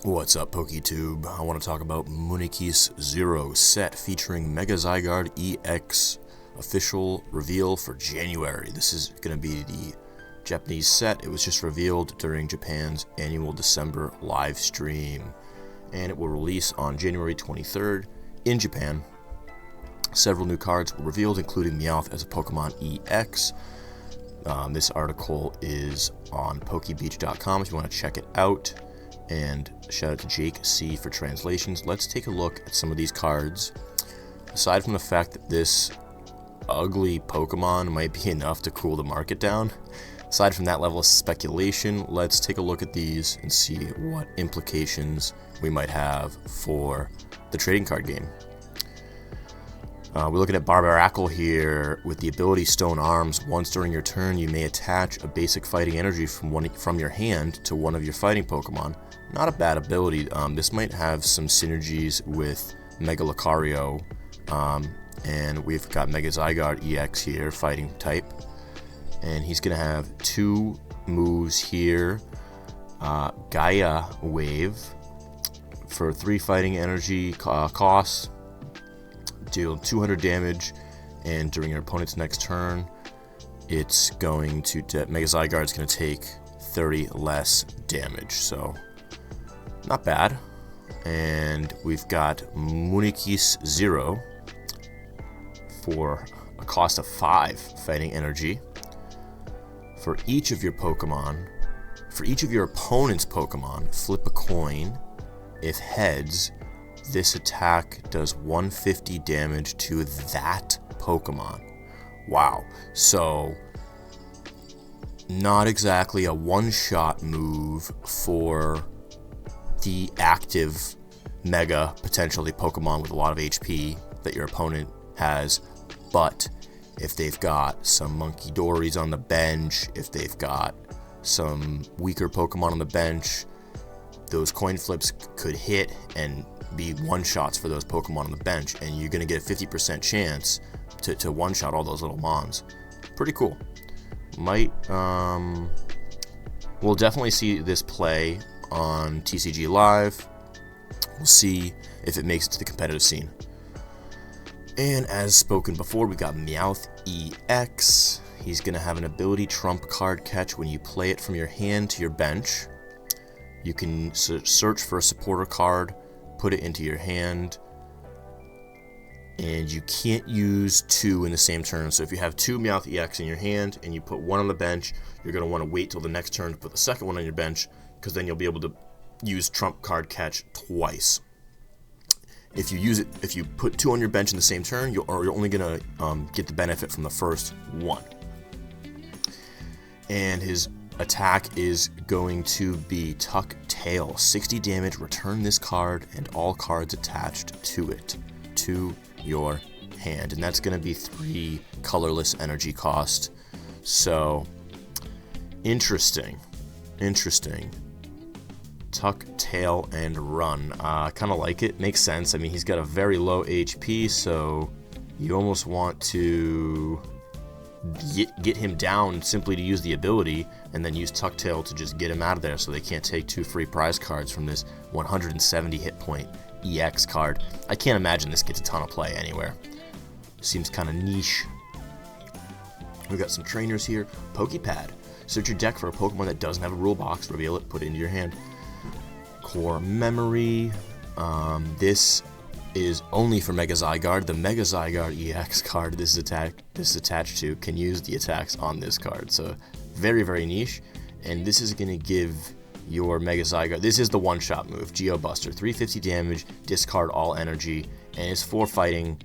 What's up, PokeTube? I want to talk about Munikis Zero set featuring Mega Zygarde EX official reveal for January. This is going to be the Japanese set. It was just revealed during Japan's annual December live stream, and it will release on January 23rd in Japan. Several new cards were revealed, including Meowth as a Pokemon EX. This article is on PokeBeach.com if you want to check it out. And shout out to Jake C for translations. Let's take a look at some of these cards. Aside from the fact that this ugly Pokemon might be enough to cool the market down, aside from that level of speculation, let's take a look at these and see what implications we might have for the trading card game. We're looking at Barbaracle here with the ability Stone Arms. Once during your turn, you may attach a basic fighting energy from your hand to one of your fighting Pokemon. Not a bad ability. This might have some synergies with Mega Lucario, and we've got Mega Zygarde EX here, fighting type, and he's going to have two moves here. Gaia Wave for 3 fighting energy costs. Deal 200 damage, and during your opponent's next turn, it's going to Mega Zygarde's going to take 30 less damage, so not bad. And we've got Munikis Zero for a cost of 5 fighting energy. For each of your Pokemon, for each of your opponent's Pokemon, flip a coin. If heads, this attack does 150 damage to that Pokemon. Wow. So, not exactly a one-shot move for the active Mega, potentially Pokemon with a lot of HP that your opponent has. But if they've got some Monkey Dories on the bench, if they've got some weaker Pokemon on the bench, those coin flips could hit and be one-shots for those Pokemon on the bench, and you're going to get a 50% chance to one-shot all those little mons. Pretty cool. We'll definitely see this play on TCG Live. We'll see if it makes it to the competitive scene. And as spoken before, we got Meowth EX. He's going to have an ability trump card catch when you play it from your hand to your bench. You can search for a supporter card, put it into your hand, and you can't use 2 in the same turn. So if you have 2 Meowth EX in your hand and you put 1 on the bench, you're going to want to wait till the next turn to put the second one on your bench, because then you'll be able to use trump card catch twice. If you put 2 on your bench in the same turn, you're only going to get the benefit from the first one. And his attack is going to be Tuck Tail. 60 damage, return this card and all cards attached to it to your hand. And that's going to be 3 colorless energy cost. So, interesting. Tuck Tail and run. Kind of like it. Makes sense. I mean, he's got a very low HP, so you almost want to get him down simply to use the ability, and then use Tuck Tail to just get him out of there so they can't take 2 free prize cards from this 170 hit point EX card. I can't imagine this gets a ton of play anywhere. Seems kind of niche. We've got some trainers here. Pokepad. Search your deck for a Pokemon that doesn't have a rule box. Reveal it, put it into your hand. Core Memory. This is only for Mega Zygarde. The Mega Zygarde EX card this is attached to can use the attacks on this card. So very, very niche. And this is going to give your Mega Zygarde, this is the one-shot move, Geo Buster. 350 damage, discard all energy, and it's 4 fighting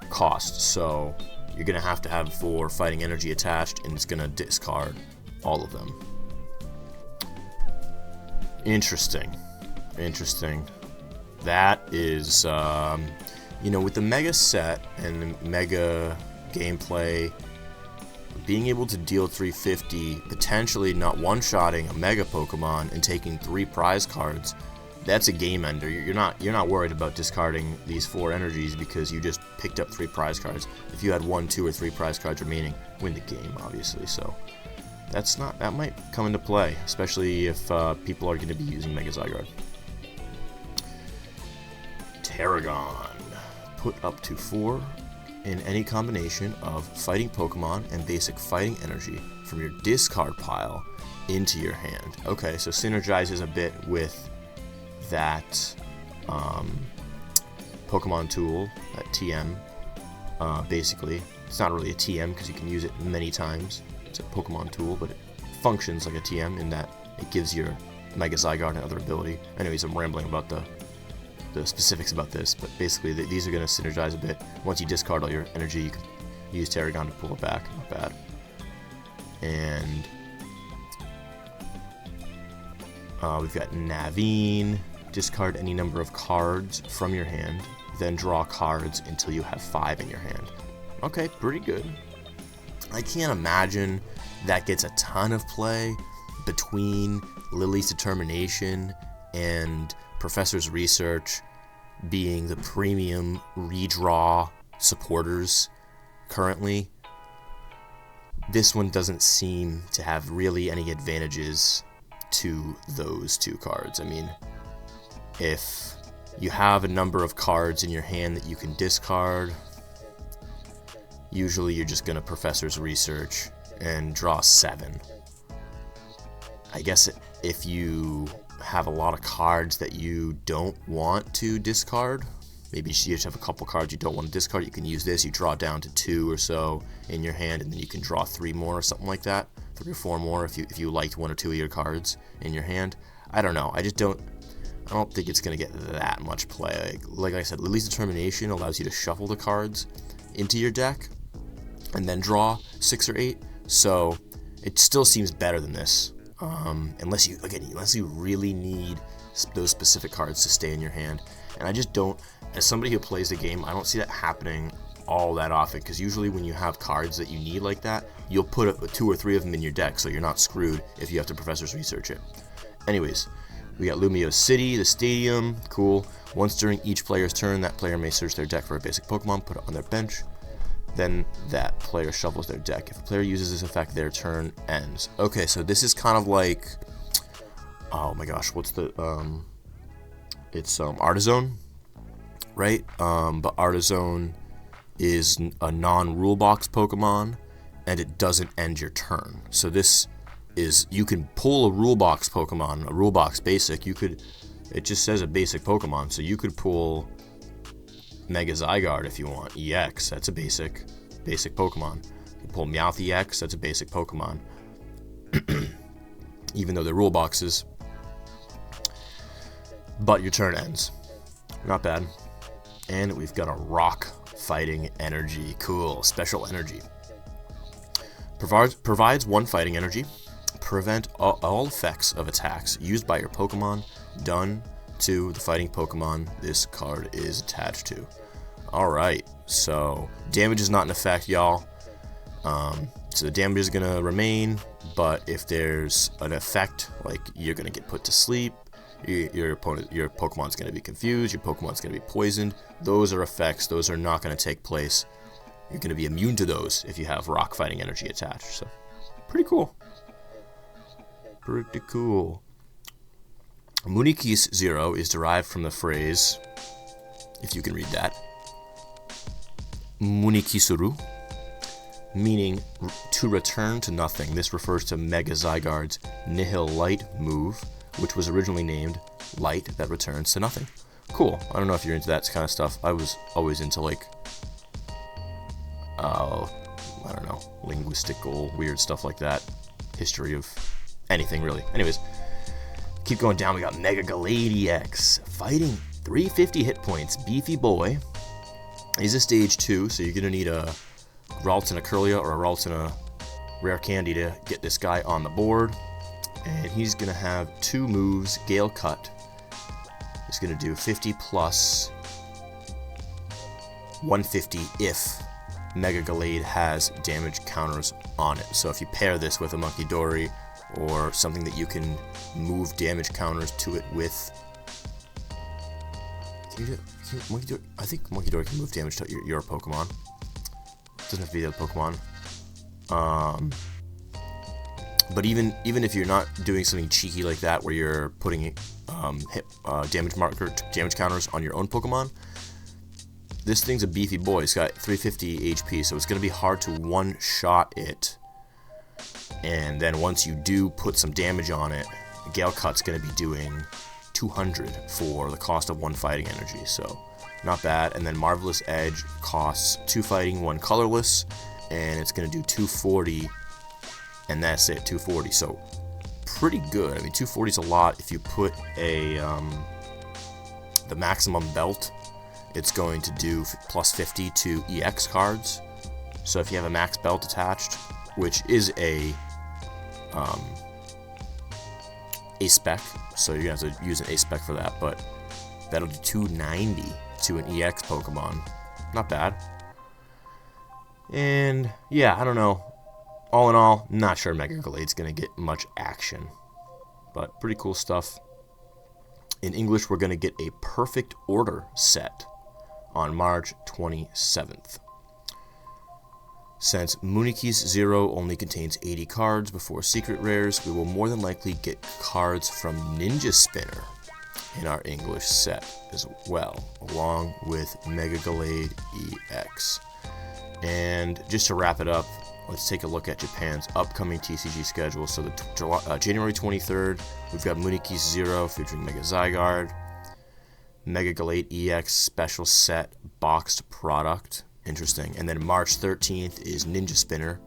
cost. So you're going to have 4 fighting energy attached, and it's going to discard all of them. Interesting. That is, with the Mega set and the Mega gameplay, being able to deal 350, potentially not one-shotting a Mega Pokemon and taking 3 prize cards, that's a game ender. You're not worried about discarding these 4 energies because you just picked up 3 prize cards. If you had 1, 2, or 3 prize cards remaining, win the game, obviously. So that might come into play, especially if people are going to be using Mega Zygarde. Tarragon. Put up to 4 in any combination of fighting Pokemon and basic fighting energy from your discard pile into your hand. Okay, so synergizes a bit with that Pokemon tool, that TM. Basically, it's not really a TM because you can use it many times. It's a Pokemon tool, but it functions like a TM in that it gives your Mega Zygarde another ability. Anyways, I'm rambling about the specifics about this, but basically these are going to synergize a bit. Once you discard all your energy, you can use Tarragon to pull it back. Not bad. And we've got Naveen. Discard any number of cards from your hand, then draw cards until you have 5 in your hand. Okay, pretty good. I can't imagine that gets a ton of play between Lily's Determination and Professor's Research being the premium redraw supporters currently. This one doesn't seem to have really any advantages to those 2 cards. I mean, if you have a number of cards in your hand that you can discard, usually you're just going to Professor's Research and draw 7. I guess if you have a lot of cards that you don't want to discard, maybe you just have a couple cards you don't want to discard, you can use this, you draw down to 2 or so in your hand, and then you can draw 3 more or something like that, 3 or 4 more if you liked 1 or 2 of your cards in your hand. I don't know, I don't think it's going to get that much play. Like I said, Lily's Determination allows you to shuffle the cards into your deck and then draw 6 or 8, so it still seems better than this. Unless you really need those specific cards to stay in your hand. And I just don't, as somebody who plays the game, I don't see that happening all that often, because usually when you have cards that you need like that, you'll put 2 or 3 of them in your deck, so you're not screwed if you have to Professor's Research it. Anyways, we got Lumio City, the stadium, cool. Once during each player's turn, that player may search their deck for a basic Pokemon, put it on their bench. Then that player shuffles their deck. If a player uses this effect, their turn ends. Okay, so this is kind of like, oh my gosh, what's the, it's Artizone, right? But Artizone is a non-rule box Pokemon, and it doesn't end your turn. So this is, you can pull a rule box Pokemon, a rule box basic. It just says a basic Pokemon, so you could pull Mega Zygarde if you want. EX, that's a basic Pokemon. You pull Meowth EX, that's a basic Pokemon. Even though they're rule boxes. But your turn ends. Not bad. And we've got a Rock Fighting Energy. Cool. Special energy. Provides 1 fighting energy. Prevent all effects of attacks used by your Pokemon done to the fighting Pokemon this card is attached to. Alright, so damage is not in effect, y'all. So the damage is going to remain, but if there's an effect, like you're going to get put to sleep, your Pokemon's going to be confused, your Pokemon's going to be poisoned, those are effects, those are not going to take place. You're going to be immune to those if you have Rock Fighting Energy attached. So, pretty cool. Pretty cool. Munikis 0 is derived from the phrase, if you can read that, Munikisuru, meaning to return to nothing. This refers to Mega Zygarde's Nihil Light move, which was originally named Light that returns to nothing. Cool. I don't know if you're into that kind of stuff. I was always into, like, I don't know, linguistical, weird stuff like that. History of anything, really. Anyways. Keep going down, we got Mega Gallade EX. Fighting 350 hit points, beefy boy. He's a stage 2, so you're going to need a Ralts and a Curlia or a Ralts and a Rare Candy to get this guy on the board. And he's going to have 2 moves, Gale Cut. He's going to do 50 plus 150 if Mega Gallade has damage counters on it. So if you pair this with a Monkey Dory, or something that you can move damage counters to it with. I think Monkey Dory can move damage to your Pokemon. Doesn't have to be the other Pokemon. But even if you're not doing something cheeky like that, where you're putting damage counters on your own Pokemon, this thing's a beefy boy. It's got 350 HP, so it's going to be hard to one-shot it. And then once you do put some damage on it, Gale Cut's going to be doing 200 for the cost of 1 fighting energy, so not bad. And then Marvelous Edge costs 2 fighting, 1 colorless, and it's going to do 240, and that's it, 240. So pretty good. I mean, 240 is a lot. If you put a the maximum belt, it's going to do plus 50 to EX cards. So if you have a max belt attached, which is a spec, so you're gonna have to use an A spec for that, but that'll do 290 to an EX Pokemon. Not bad. And yeah, I don't know. All in all, not sure Mega Glade's gonna get much action, but pretty cool stuff. In English, we're gonna get a Perfect Order set on March 27th. Since Muniki's Zero only contains 80 cards before secret rares, we will more than likely get cards from Ninja Spinner in our English set as well, along with Mega Glade EX. And just to wrap it up, let's take a look at Japan's upcoming TCG schedule. So the January 23rd, we've got Muniki's Zero featuring Mega Zygarde, Mega Glade EX special set boxed product. Interesting. And then March 13th is Ninja Spinner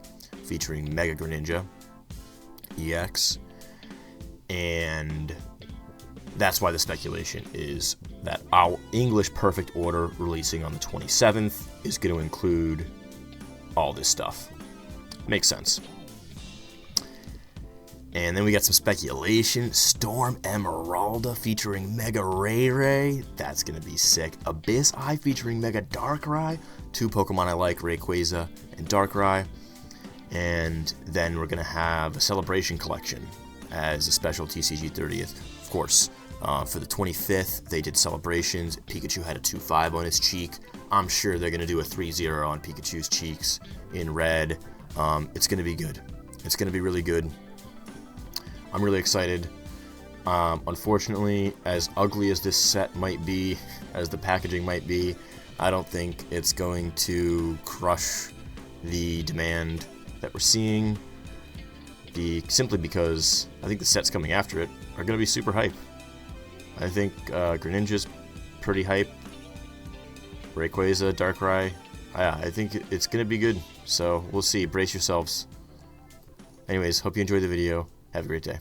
featuring Mega Greninja EX. And that's why the speculation is that our English Perfect Order releasing on the 27th is going to include all this stuff. Makes sense. And then we got some speculation. Storm Emeralda featuring Mega Ray. That's going to be sick. Abyss Eye featuring Mega Darkrai. 2 Pokemon I like, Rayquaza and Darkrai. And then we're going to have a Celebration Collection as a special TCG 30th. Of course, for the 25th, they did celebrations. Pikachu had a 2-5 on his cheek. I'm sure they're going to do a 3-0 on Pikachu's cheeks in red. It's going to be good. It's going to be really good. I'm really excited. Unfortunately, as ugly as this set might be, as the packaging might be, I don't think it's going to crush the demand that we're seeing. Simply because I think the sets coming after it are going to be super hype. I think Greninja's pretty hype. Rayquaza, Darkrai. I think it's going to be good. So we'll see. Brace yourselves. Anyways, hope you enjoyed the video. Have a great day.